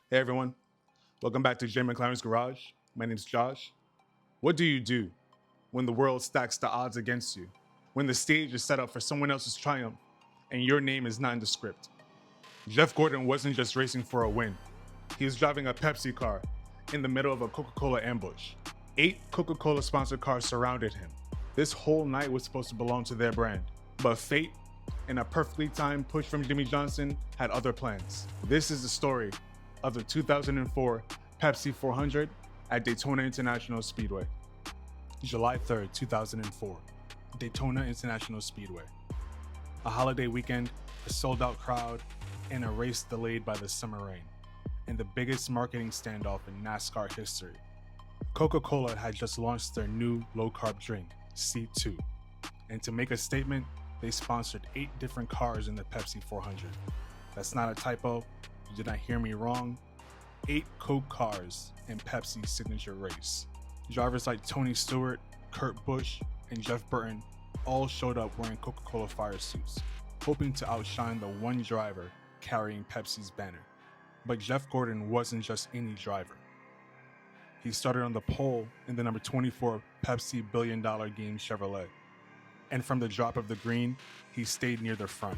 Hey everyone, welcome back to Jay McLaren's Garage. My name's Josh. What do you do when the world stacks the odds against you? When the stage is set up for someone else's triumph and your name is not in the script? Jeff Gordon wasn't just racing for a win. He was driving a Pepsi car in the middle of a Coca-Cola ambush. 8 Coca-Cola sponsored cars surrounded him. This whole night was supposed to belong to their brand, but fate and a perfectly timed push from Jimmie Johnson had other plans. This is the story of the 2004 Pepsi 400 at Daytona International Speedway. July 3rd, 2004, Daytona International Speedway. A holiday weekend, a sold-out crowd, and a race delayed by the summer rain, and the biggest marketing standoff in NASCAR history. Coca-Cola had just launched their new low-carb drink, C2, and to make a statement, they sponsored 8 different cars in the Pepsi 400. That's not a typo, you did not hear me wrong. 8 Coke cars in Pepsi's signature race. Drivers like Tony Stewart, Kurt Busch, and Jeff Burton all showed up wearing Coca-Cola fire suits, hoping to outshine the one driver carrying Pepsi's banner. But Jeff Gordon wasn't just any driver. He started on the pole in the number 24 Pepsi $1 billion game Chevrolet. And from the drop of the green, he stayed near the front.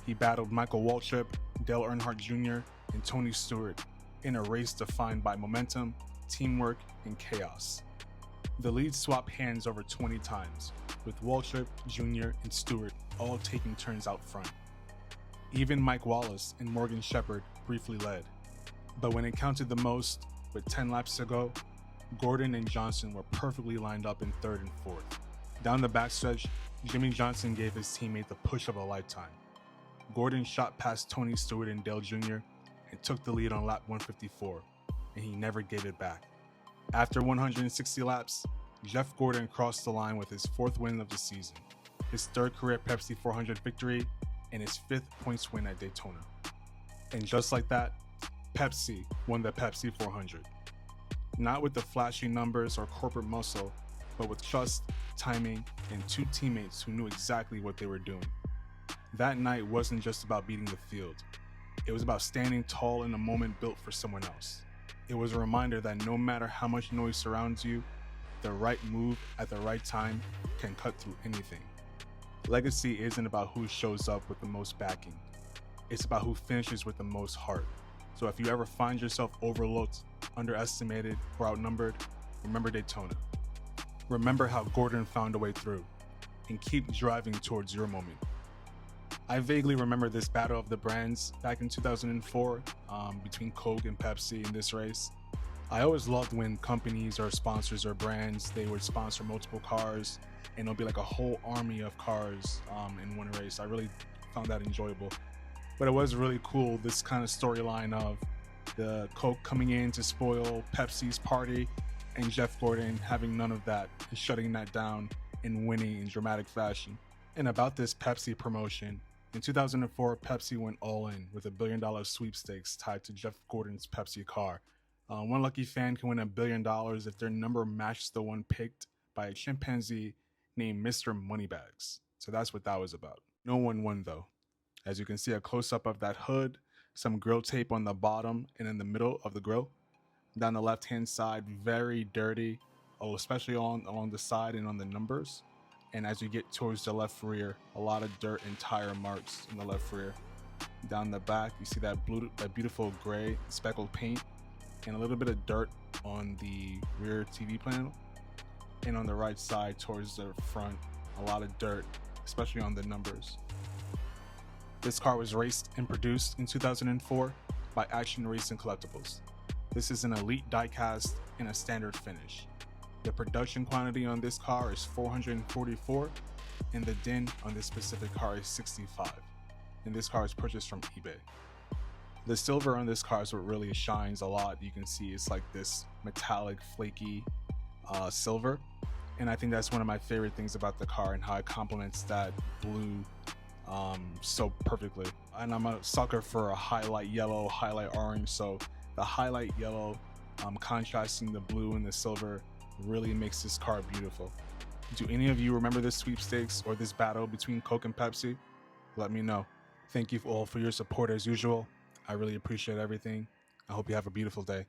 He battled Michael Waltrip, Dale Earnhardt Jr., and Tony Stewart in a race defined by momentum, teamwork, and chaos. The lead swapped hands over 20 times, with Waltrip, Jr., and Stewart all taking turns out front. Even Mike Wallace and Morgan Shepherd briefly led. But when it counted the most, with 10 laps to go, Gordon and Johnson were perfectly lined up in 3rd and 4th. Down the backstretch, Jimmie Johnson gave his teammate the push of a lifetime. Gordon shot past Tony Stewart and Dale Jr. and took the lead on lap 154, and he never gave it back. After 160 laps, Jeff Gordon crossed the line with his 4th win of the season, his 3rd career Pepsi 400 victory, and his 5th points win at Daytona. And just like that, Pepsi won the Pepsi 400. Not with the flashy numbers or corporate muscle, but with trust, timing, and 2 teammates who knew exactly what they were doing. That night wasn't just about beating the field. It was about standing tall in a moment built for someone else. It was a reminder that no matter how much noise surrounds you, the right move at the right time can cut through anything. Legacy isn't about who shows up with the most backing. It's about who finishes with the most heart. So if you ever find yourself overlooked, underestimated, or outnumbered, remember Daytona. Remember how Gordon found a way through, and keep driving towards your moment. I vaguely remember this battle of the brands back in 2004 between Coke and Pepsi in this race. I always loved when companies or sponsors or brands, they would sponsor multiple cars and it'll be like a whole army of cars in one race. I really found that enjoyable. But it was really cool, this kind of storyline of the Coke coming in to spoil Pepsi's party and Jeff Gordon having none of that and shutting that down and winning in dramatic fashion. And about this Pepsi promotion, in 2004, Pepsi went all in with a $1 billion sweepstakes tied to Jeff Gordon's Pepsi car. One lucky fan can win $1 billion if their number matched the one picked by a chimpanzee named Mr. Moneybags. So that's what that was about. No one won though. As you can see, a close-up of that hood, some grill tape on the bottom and in the middle of the grill. Down the left-hand side, very dirty, especially along the side and on the numbers. And as you get towards the left rear, a lot of dirt and tire marks in the left rear. Down the back, you see that beautiful gray speckled paint and a little bit of dirt on the rear TV panel. And on the right side towards the front, a lot of dirt, especially on the numbers. This car was raced and produced in 2004 by Action Racing Collectibles. This is an elite diecast and a standard finish. The production quantity on this car is 444, and the DIN on this specific car is 65. And this car is purchased from eBay. The silver on this car is what really shines a lot. You can see it's like this metallic, flaky silver. And I think that's one of my favorite things about the car and how it complements that blue so perfectly. And I'm a sucker for a highlight yellow, highlight orange. So the highlight yellow contrasting the blue and the silver really makes this car beautiful. Do any of you remember this sweepstakes or this battle between Coke and Pepsi? Let me know. Thank you all for your support as usual. I really appreciate everything. I hope you have a beautiful day.